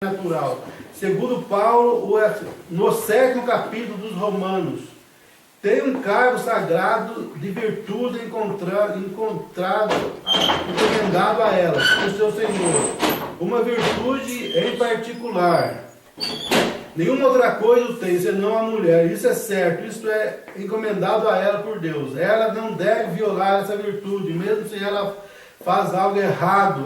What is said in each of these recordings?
natural. Segundo Paulo, no 7º capítulo dos Romanos, tem um cargo sagrado de virtude encomendado a ela, o seu Senhor. Uma virtude em particular. Nenhuma outra coisa tem, senão a mulher. Isso é certo, isso é encomendado a ela por Deus. Ela não deve violar essa virtude, mesmo se ela faz algo errado.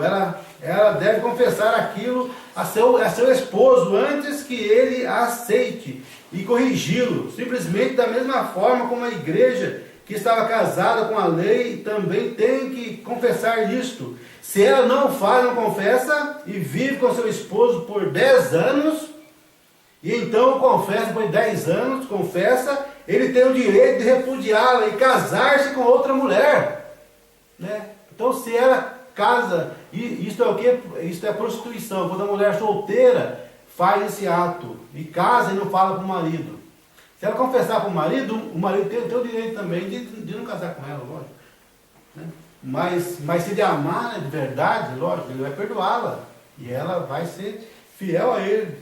Ela deve confessar aquilo a seu esposo antes que ele a aceite e corrigi-lo. Simplesmente da mesma forma como a igreja que estava casada com a lei também tem que confessar isto. Se ela não faz, não confessa e vive com seu esposo por 10 anos, e então confessa por 10 anos, confessa, ele tem o direito de repudiá-la e casar-se com outra mulher, né? Então, se ela casa, e isso é o que? Isso é prostituição. Quando a mulher solteira faz esse ato e casa e não fala para o marido. Se ela confessar para o marido tem o direito também de não casar com ela, lógico, né? Mas se ele amar, né, de verdade, lógico, ele vai perdoá-la e ela vai ser fiel a ele.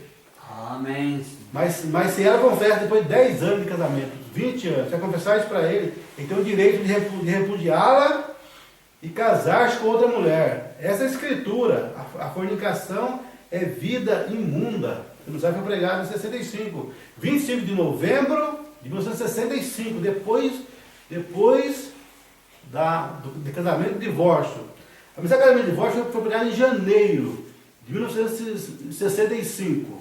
Amém. Mas se ela confessa depois de 10 anos de casamento, 20 anos, se ela confessar isso para ele tem o direito de repudiá-la e casar-se com outra mulher. Essa é a escritura. A fornicação é vida imunda. Você não sabe que foi pregado em 65. 25 de novembro de 1965, depois do casamento e divórcio. A mensagem de casamento e divórcio foi pregada em janeiro de 1965.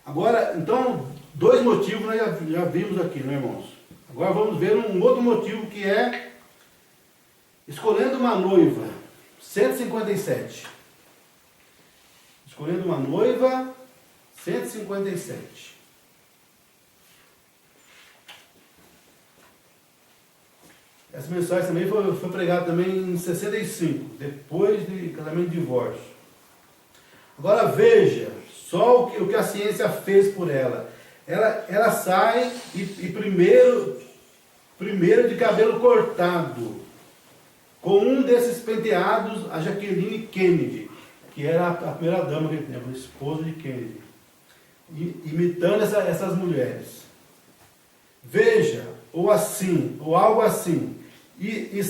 Agora, então, 2 motivos nós já vimos aqui, né, irmãos? Agora vamos ver um outro motivo, que é escolhendo uma noiva, 157. Escolhendo uma noiva, 157. Essa mensagem também foi pregada também em 65, depois de casamento e divórcio. Agora veja, só o que a ciência fez por ela. Ela sai e primeiro de cabelo cortado, com um desses penteados, a Jacqueline Kennedy, que era a primeira dama que tempo, a esposa de Kennedy, imitando essas mulheres. Veja, ou assim, ou algo assim. E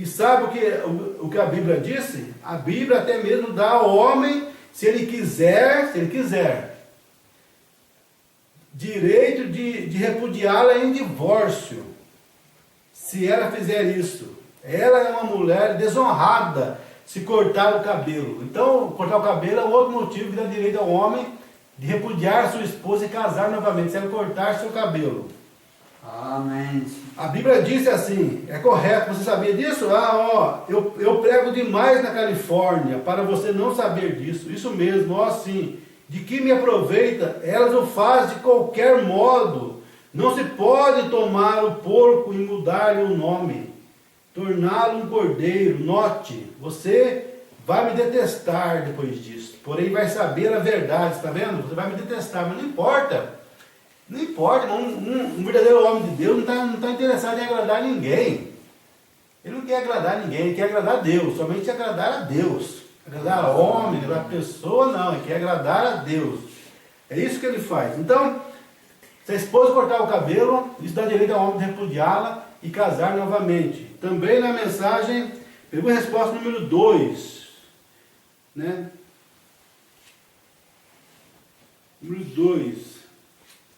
sabe o que a Bíblia disse? A Bíblia até mesmo dá ao homem, se ele quiser, direito de repudiá-la em divórcio, se ela fizer isso. Ela é uma mulher desonrada se cortar o cabelo. Então, cortar o cabelo é outro motivo que dá direito ao homem de repudiar sua esposa e casar novamente, se ela cortar seu cabelo. Amém. A Bíblia disse assim, é correto, você sabia disso? Eu prego demais na Califórnia para você não saber disso. Isso mesmo, sim. De que me aproveita? Elas o fazem de qualquer modo. Não se pode tomar o porco e mudar-lhe o nome, torná-lo um cordeiro. Note, você vai me detestar depois disso, porém vai saber a verdade, está vendo? Você vai me detestar, mas não importa. Não importa, um verdadeiro homem de Deus não está interessado em agradar ninguém. Ele não quer agradar ninguém, ele quer agradar a Deus, somente agradar a Deus. Agradar a homem, agradar a pessoa, não, ele quer agradar a Deus. É isso que ele faz. Então, se a esposa cortar o cabelo, isso dá direito ao homem de repudiá-la e casar novamente. Também na mensagem, pergunta e resposta número 2, né? Número 2.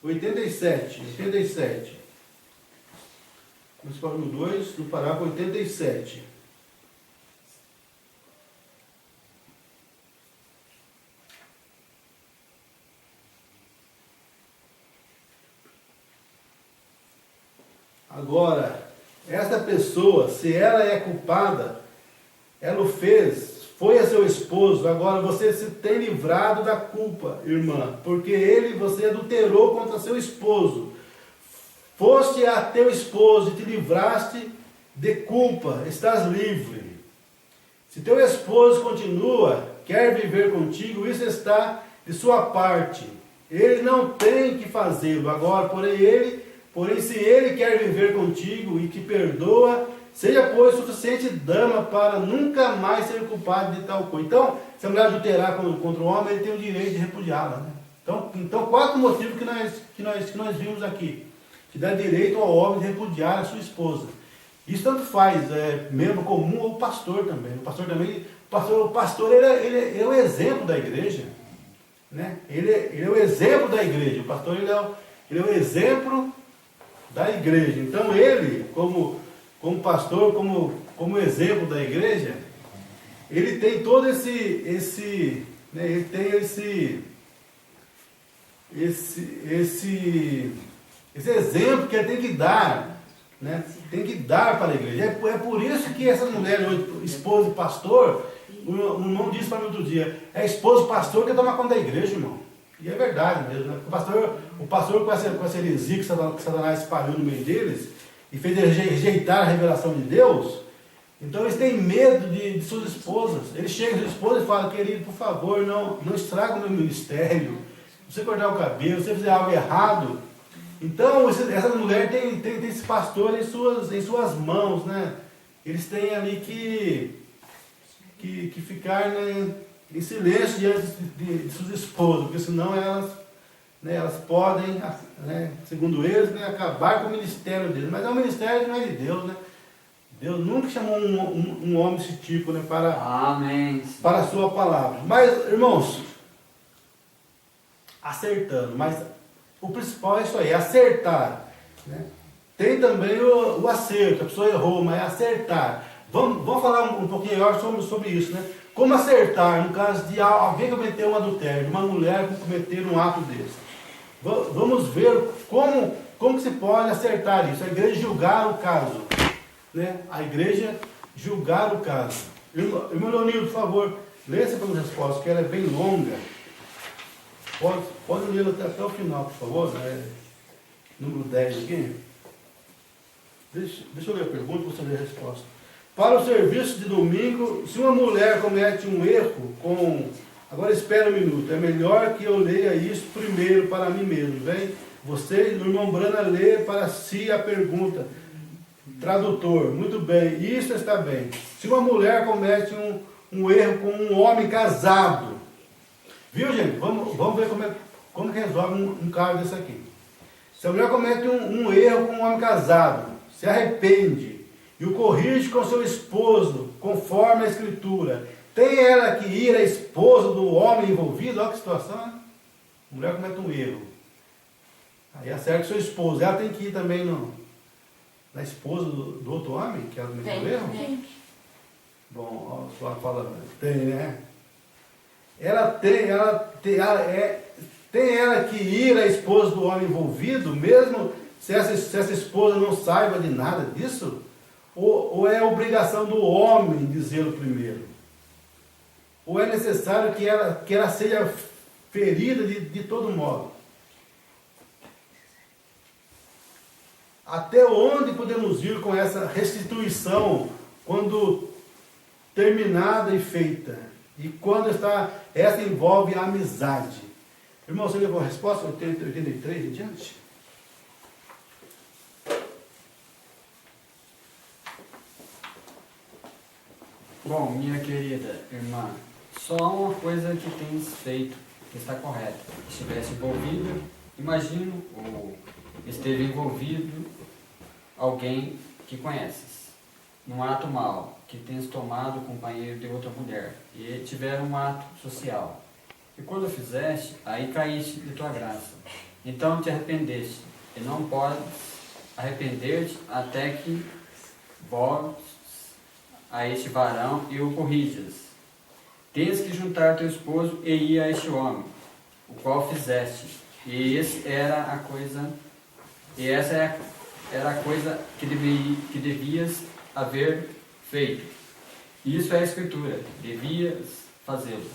87. Resposta número 2, no parágrafo 87. Agora, essa pessoa, se ela é culpada, ela o fez, foi a seu esposo, agora você se tem livrado da culpa, irmã, porque você adulterou contra seu esposo. Foste a teu esposo e te livraste de culpa, estás livre. Se teu esposo quer viver contigo, isso está de sua parte. Ele não tem que fazê-lo agora, porém se ele quer viver contigo e te perdoa, seja, pois, suficiente dama para nunca mais ser culpado de tal coisa. Então, se a mulher adulterar contra o homem, ele tem o direito de repudiá-la, né? Então, 4 motivos que nós vimos aqui, que dá direito ao homem de repudiar a sua esposa. Isso tanto faz, membro comum ou pastor também. O pastor ele é o exemplo da igreja, né? Ele é o exemplo da igreja. O pastor ele é o exemplo da igreja. Então ele, como pastor, como exemplo da igreja, ele tem todo esse né, ele tem esse exemplo que ele tem que dar, né? Tem que dar para a igreja. É por isso que essa mulher hoje, esposa de pastor, o irmão disse para mim outro dia, é esposa de pastor que toma conta da igreja, irmão. E é verdade mesmo, né? O pastor com essa heresia que Satanás espalhou no meio deles, e fez eles rejeitar a revelação de Deus, então eles têm medo de suas esposas. Eles chegam às suas esposas e falam, querido, por favor, não estraga o meu ministério. Se você cortar o cabelo, se você fizer algo errado. Então, essa mulher tem esse pastor em suas mãos, né? Eles têm ali que ficar, né, em silêncio diante de suas esposas, porque senão elas podem, né, segundo eles, né, acabar com o ministério deles. Mas é um ministério que não é de Deus, né? Deus nunca chamou um homem desse tipo, né, para a sua palavra. Mas, irmãos, acertando, mas o principal é isso aí, acertar, né? Tem também o acerto, a pessoa errou, mas é acertar. Vamos falar um pouquinho melhor sobre isso, né? Como acertar no caso de alguém cometer um adultério, de uma mulher cometer um ato desse. Vamos ver como que se pode acertar isso. A igreja julgar o caso, né? A igreja julgar o caso. Irmão Leonildo, por favor, lê essa pergunta de resposta, que ela é bem longa. Pode ler até o final, por favor. Número 10 aqui. Deixa eu ler a pergunta e você ler a resposta. Para o serviço de domingo, se uma mulher comete um erro Agora espera um minuto, é melhor que eu leia isso primeiro para mim mesmo, vem? Você, o irmão Brana, lê para si a pergunta. Tradutor, muito bem, isso está bem. Se uma mulher comete um erro com um homem casado, viu, gente? Vamos ver como que resolve um caso desse aqui. Se a mulher comete um erro com um homem casado, se arrepende e o corrige com seu esposo, conforme a Escritura, tem ela que ir à esposa do homem envolvido? Olha que situação, né? A mulher comete um erro. Aí acerta o seu esposo. Ela tem que ir também na esposa do outro homem, que ela cometeu um erro? Tem. Bom, só fala, tem, né? Tem ela que ir à esposa do homem envolvido, mesmo se essa esposa não saiba de nada disso? Ou é obrigação do homem dizê-lo primeiro? Ou é necessário que ela seja ferida de todo modo? Até onde podemos ir com essa restituição quando terminada e feita? E quando essa envolve a amizade? Irmão, você levou a resposta? 83 em diante? Bom, minha querida irmã, só uma coisa que tens feito que está correta. Estivesse envolvido, imagino, ou esteve envolvido alguém que conheces, num ato mau, que tens tomado o companheiro de outra mulher, e tiveram um ato social. E quando fizeste, aí caíste de tua graça. Então te arrependeste, e não podes arrepender-te até que voltes a este varão e o corrijas. Tens que juntar teu esposo e ir a este homem, o qual fizeste. E essa era a coisa que devias haver feito. Isso é a Escritura, devias fazê-lo.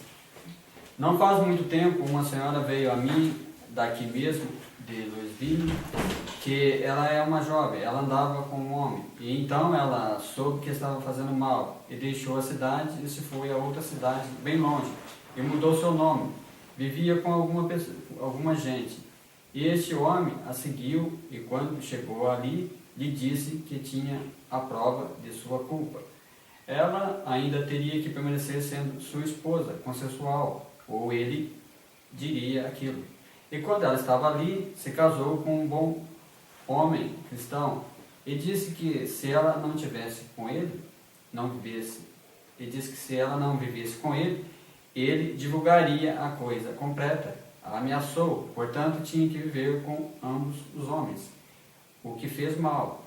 Não faz muito tempo, uma senhora veio a mim, daqui mesmo, de Louisville, que ela é uma jovem, ela andava com um homem, e então ela soube que estava fazendo mal, e deixou a cidade e se foi a outra cidade, bem longe, e mudou seu nome, vivia com alguma gente, e este homem a seguiu, e quando chegou ali, lhe disse que tinha a prova de sua culpa. Ela ainda teria que permanecer sendo sua esposa consensual, ou ele diria aquilo. E quando ela estava ali, se casou com um bom homem cristão, e disse que se ela não tivesse com ele, e disse que se ela não vivesse com ele, ele divulgaria a coisa completa. Ela ameaçou, portanto tinha que viver com ambos os homens, o que fez mal,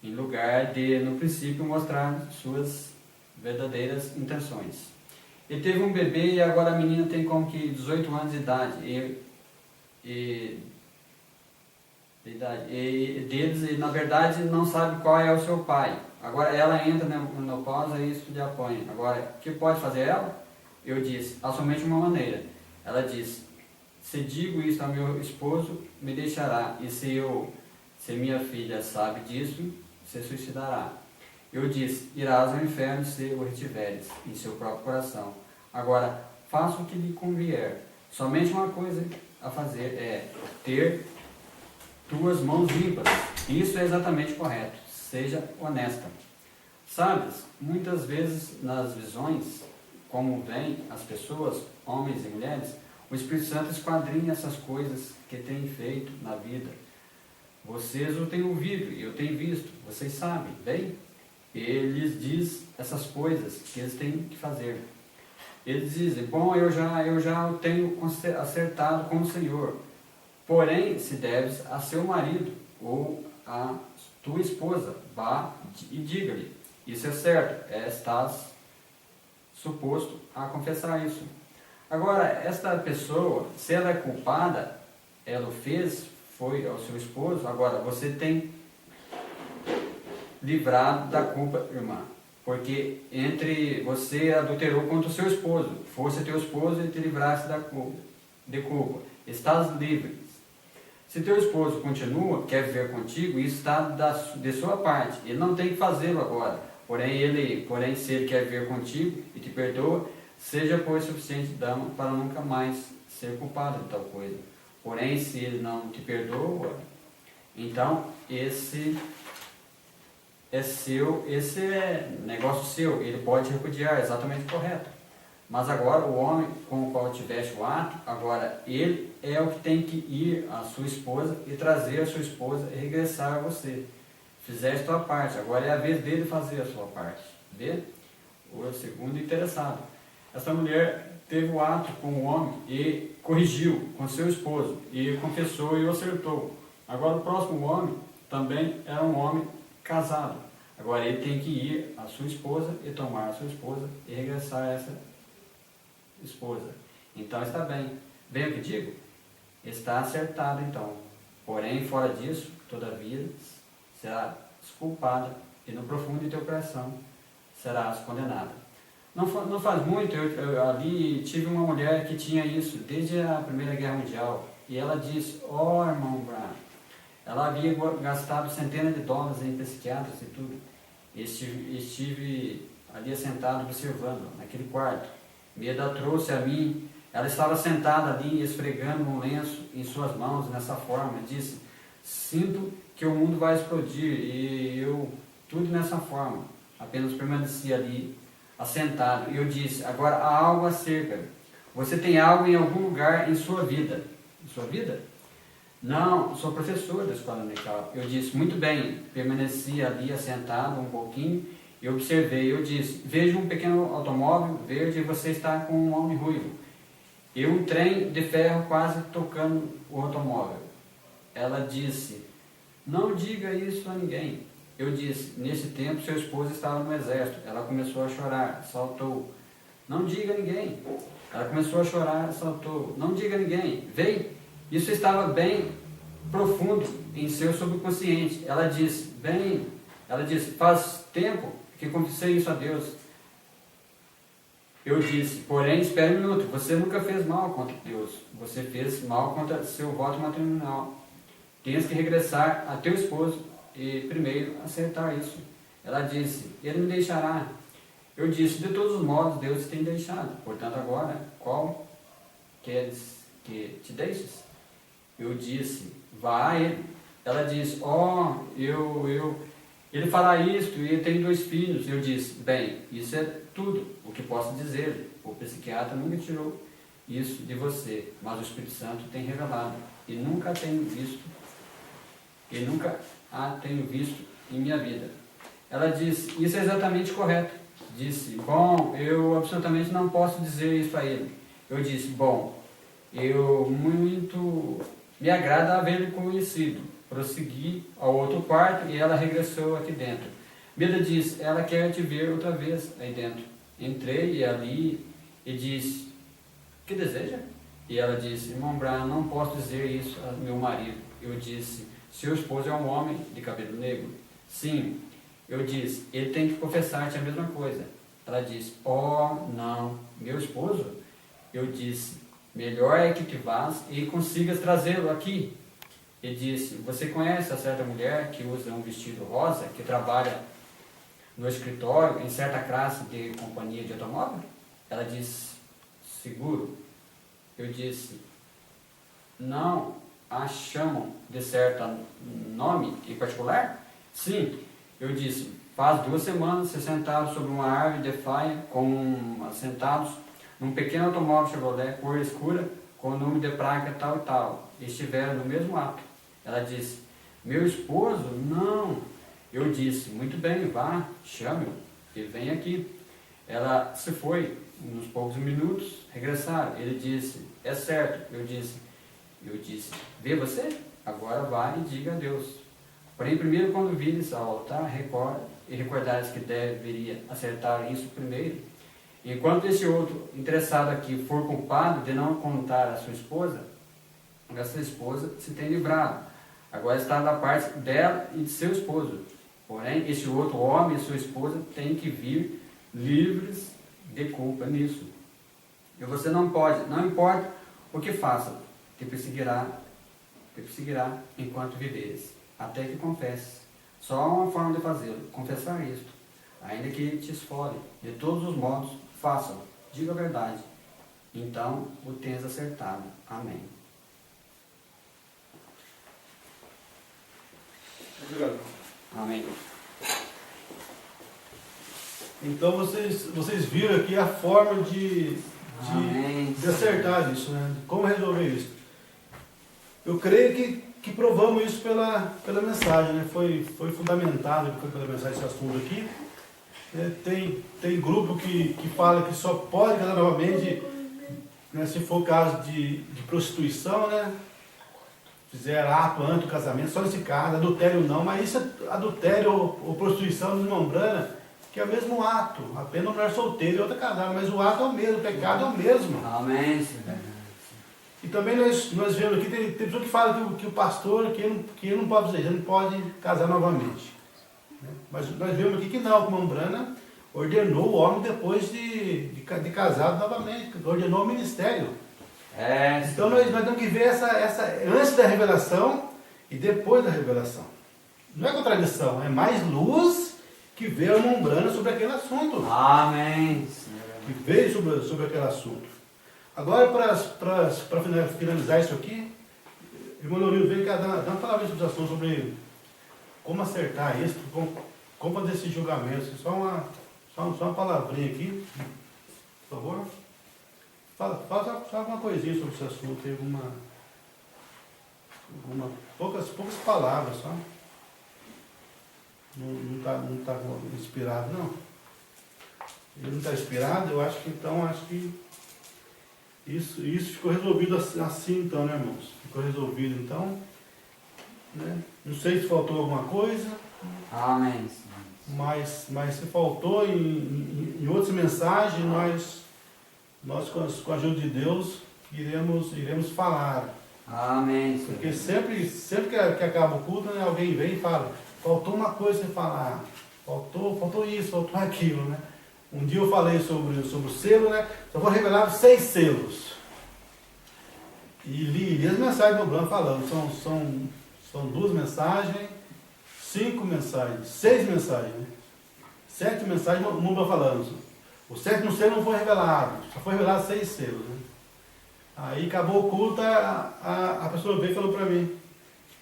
em lugar de, no princípio, mostrar suas verdadeiras intenções. Ele teve um bebê e agora a menina tem como que 18 anos de idade. E na verdade não sabe qual é o seu pai. Agora ela entra na menopausa e isso lhe apanha. Agora, o que pode fazer ela? Eu disse, há somente uma maneira. Ela disse, se digo isso ao meu esposo, me deixará, e se minha filha sabe disso, se suicidará. Eu disse, irás ao inferno se o retiveres em seu próprio coração. Agora, faça o que lhe convier. Somente uma coisa a fazer é ter tuas mãos limpas. Isso é exatamente correto. Seja honesta. Sabes, muitas vezes nas visões, como vêm as pessoas, homens e mulheres, o Espírito Santo esquadrinha essas coisas que tem feito na vida. Vocês o têm ouvido e eu tenho visto. Vocês sabem, bem? Ele lhes diz essas coisas que eles têm que fazer. Eles dizem, bom, eu já o tenho acertado com o Senhor. Porém, se deves a seu marido ou a tua esposa, vá e diga-lhe, isso é certo, estás suposto a confessar isso. Agora, esta pessoa, se ela é culpada, ela o fez, foi ao seu esposo, agora você tem livrado da culpa, irmã, porque entre você adulterou contra o seu esposo, fosse teu esposo e te livrasse de culpa, estás livre. Se teu esposo continua, quer viver contigo, isso está de sua parte, ele não tem que fazê-lo agora, porém se ele quer viver contigo e te perdoa, seja pois suficiente dama para nunca mais ser culpado de tal coisa. Porém, se ele não te perdoa, então esse é negócio seu, ele pode repudiar, exatamente correto. Mas agora o homem com o qual tiveste o ato, agora ele é o que tem que ir à sua esposa e trazer a sua esposa e regressar a você. Fizeste a tua parte, agora é a vez dele fazer a sua parte. Vê? O segundo interessado. Essa mulher teve o ato com o homem e corrigiu com seu esposo, e confessou e o acertou. Agora o próximo homem também é um homem casado. Agora ele tem que ir à sua esposa e tomar a sua esposa e regressar a essa esposa. Então está bem. Bem o que digo? Está acertado então. Porém, fora disso, todavia, será desculpada e no profundo de teu coração serás condenada. Não faz muito, eu ali tive uma mulher que tinha isso desde a Primeira Guerra Mundial. E ela disse, irmão Brown, ela havia gastado centenas de dólares em psiquiatras e tudo. Estive ali sentado observando, naquele quarto. Ela trouxe a mim, ela estava sentada ali, esfregando um lenço em suas mãos, nessa forma. Disse, sinto que o mundo vai explodir, e eu, tudo nessa forma, apenas permaneci ali, assentado. E eu disse, agora há algo acerca. Você tem algo em algum lugar em sua vida. Em sua vida? Não, sou professor da escola dominical. Eu disse, muito bem. Permaneci ali assentado um pouquinho e observei. Eu disse, vejo um pequeno automóvel verde e você está com um homem ruivo. E um trem de ferro quase tocando o automóvel. Ela disse, não diga isso a ninguém. Eu disse, nesse tempo seu esposo estava no exército. Ela começou a chorar, saltou. Não diga a ninguém. Ela começou a chorar, saltou. Não diga a ninguém. Veio. Isso estava bem profundo em seu subconsciente. Ela disse, faz tempo que confessei isso a Deus. Eu disse, porém, espere um minuto, você nunca fez mal contra Deus. Você fez mal contra seu voto matrimonial. Tens que regressar a teu esposo e primeiro acertar isso. Ela disse, ele me deixará. Eu disse, de todos os modos, Deus te tem deixado. Portanto, agora, qual queres que te deixes? Eu disse, vá a ele. Ela disse, ele fala isto e ele tem 2 filhos. Eu disse, bem, isso é tudo o que posso dizer. O psiquiatra nunca tirou isso de você, mas o Espírito Santo tem revelado. E nunca a tenho visto em minha vida. Ela disse, isso é exatamente correto. Disse, bom, eu absolutamente não posso dizer isso a ele. Eu disse, bom, eu muito me agrada havê-lo conhecido. Prossegui ao outro quarto e ela regressou aqui dentro. Beda disse, ela quer te ver outra vez aí dentro. Entrei ali e disse, que deseja? E ela disse, irmão Branham, não posso dizer isso ao meu marido. Eu disse, seu esposo é um homem de cabelo negro? Sim. Eu disse, ele tem que confessar-te a mesma coisa. Ela disse, não, meu esposo? Eu disse, melhor é que te vás e consigas trazê-lo aqui. Ele disse, você conhece a certa mulher que usa um vestido rosa, que trabalha no escritório, em certa classe de companhia de automóvel? Ela disse, seguro. Eu disse, não a chamam de certo nome em particular? Sim. Eu disse, faz 2 semanas se sentaram sobre uma árvore de faia, sentados num pequeno automóvel Chevrolet cor escura, com o nome de placa tal e tal, e estiveram no mesmo ato. Ela disse, meu esposo? Não. Eu disse, muito bem, vá, chame-o, ele vem aqui. Ela se foi, uns poucos minutos, regressaram. Ele disse, é certo. Eu disse, vê você? Agora vá e diga adeus. Porém, primeiro, quando vires ao altar, recordares que deveria acertar isso primeiro. Enquanto esse outro interessado aqui for culpado de não contar a sua esposa, essa esposa se tem livrado. Agora está da parte dela e de seu esposo. Porém, esse outro homem e sua esposa têm que vir livres de culpa nisso. E você não pode, não importa o que faça, te perseguirá enquanto viveres, até que confesses. Só há uma forma de fazê-lo, confessar isto, ainda que te esfole. De todos os modos, faça-o, diga a verdade. Então o tens acertado. Amém. Obrigado. Amém. Então vocês viram aqui a forma de acertar isso, né? Como resolver isso. Eu creio que provamos isso pela mensagem, né? Foi fundamentado pela mensagem esse assunto aqui. Tem grupo que fala que só pode casar novamente, né, se for caso de prostituição, né? Fizer ato antes do casamento, só nesse caso, adultério não, mas isso é adultério ou prostituição no irmão Branham, que é o mesmo ato, apenas uma mulher solteira e outra casada, mas o ato é o mesmo, o pecado é o mesmo. Amém. E também nós vemos aqui, tem pessoa que fala que o pastor, que ele não pode fazer, ele não pode casar novamente. Mas nós vemos aqui que não, o irmão Branham ordenou o homem depois de casado novamente, ordenou o ministério. Então nós temos que ver essa antes da revelação e depois da revelação. Não é contradição, é mais luz que veio o irmão Branham sobre aquele assunto. Amém. Que veio sobre aquele assunto. Agora, para finalizar isso aqui, o irmão Lourinho veio dar uma palavra de explicação sobre como acertar isso, como fazer esse julgamento. Só uma palavrinha aqui, por favor. Fala só alguma coisinha sobre esse assunto, tem poucas palavras só. Não está inspirado, não. Ele não está inspirado, eu acho que isso ficou resolvido assim então, né, irmãos? Ficou resolvido então, né? Não sei se faltou alguma coisa. Amém. Mas se faltou em outras mensagens, nós com a ajuda de Deus iremos falar. Amém. Porque sempre que acaba o culto, né, alguém vem e fala, faltou uma coisa para falar, faltou isso, faltou aquilo, né? Um dia eu falei sobre o selo, né? Só foram revelados 6 selos. E li as mensagens do Branham falando, são 2 mensagens, 5 mensagens, 6 mensagens, né? 7 mensagens o Branham falando. O 7º selo não foi revelado, só foi revelado 6 selos, né? Aí acabou o culto, a pessoa veio e falou para mim,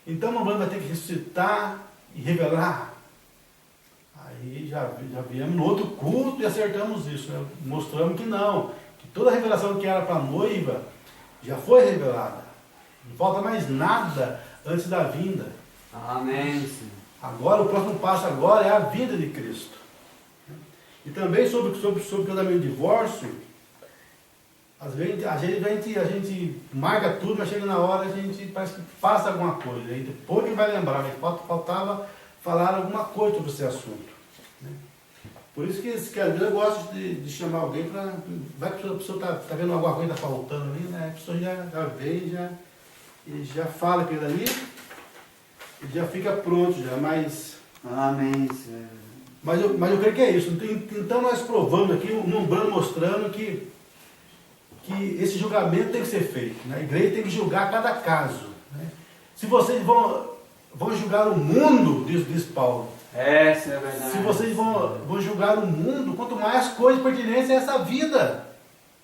Então a mãe vai ter que ressuscitar e revelar. Aí já viemos no outro culto e acertamos isso, né? Mostramos que não, que toda a revelação que era para a noiva já foi revelada. Não falta mais nada antes da vinda. Amém, Senhor. Agora, o próximo passo agora é a vinda de Cristo. E também sobre casamento e divórcio, às vezes a gente marca tudo, mas chega na hora a gente parece que passa alguma coisa. Aí depois que vai lembrar, mas faltava falar alguma coisa sobre esse assunto. Né? Por isso que às vezes eu gosto de chamar alguém para. Vai que a pessoa está vendo alguma coisa que está faltando ali, né? A pessoa já vem e já fala aquilo ali e já fica pronto, já, mas. Amém, Senhor. Mas eu creio que é isso. Então nós provamos aqui, mostrando que esse julgamento tem que ser feito. Né? A igreja tem que julgar cada caso. Né? Se vocês vão julgar o mundo, diz Paulo. Essa é verdade. Se vocês vão julgar o mundo, quanto mais coisas pertinentes a essa vida.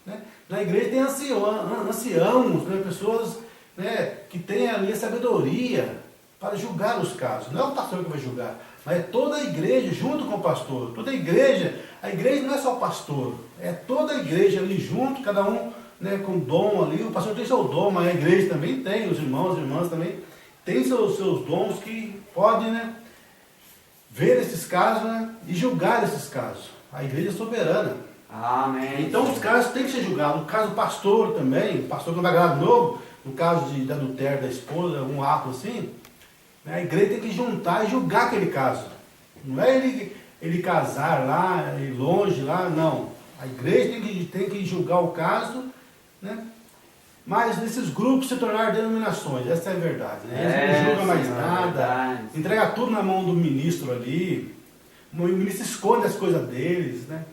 Né? Na igreja tem anciãos, né? Pessoas, né, que têm ali a sabedoria para julgar os casos. Não é o pastor que vai julgar, mas é toda a igreja junto com o pastor. Toda a igreja não é só o pastor, é toda a igreja ali junto, cada um, né, com dom ali. O pastor tem seu dom, mas a igreja também tem, os irmãos e irmãs também têm seus dons que podem, né, ver esses casos, né, e julgar esses casos. A igreja é soberana. Amém. Então os casos têm que ser julgados. No caso do pastor também, o pastor que vai grávida de novo, no caso de adultério da esposa, um ato assim, né, a igreja tem que juntar e julgar aquele caso. Não é ele casar lá, ir longe lá, não. A igreja tem que julgar o caso, né? Mas esses grupos se tornaram denominações, essa é a verdade. Né? Eles não julgam mais nada, entrega tudo na mão do ministro ali, o ministro esconde as coisas deles, né?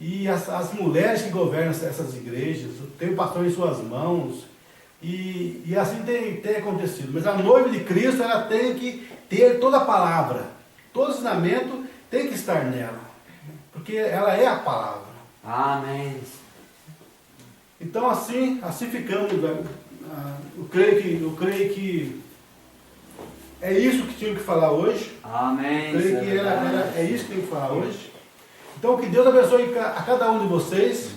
E as mulheres que governam essas igrejas, tem o pastor em suas mãos, e assim tem acontecido. Mas a noiva de Cristo, ela tem que ter toda a palavra, todo o ensinamento tem que estar nela, porque ela é a palavra. Amém. Então assim ficamos. Eu creio que é isso que tinha que falar hoje. Amém. Eu creio que é isso que tem que falar hoje. Então que Deus abençoe a cada um de vocês.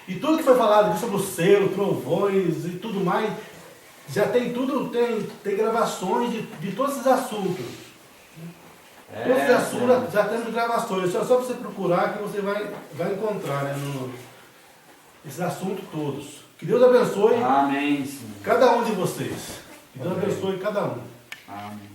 E tudo que foi falado aqui sobre o selo, trovões e tudo mais, já tem tudo, tem gravações de todos esses assuntos. Todos esses assuntos já temos gravações. Só você procurar que você vai encontrar, né, esses assuntos todos. Que Deus abençoe. Amém, Senhor. Cada um de vocês. Que Deus abençoe cada um. Amém.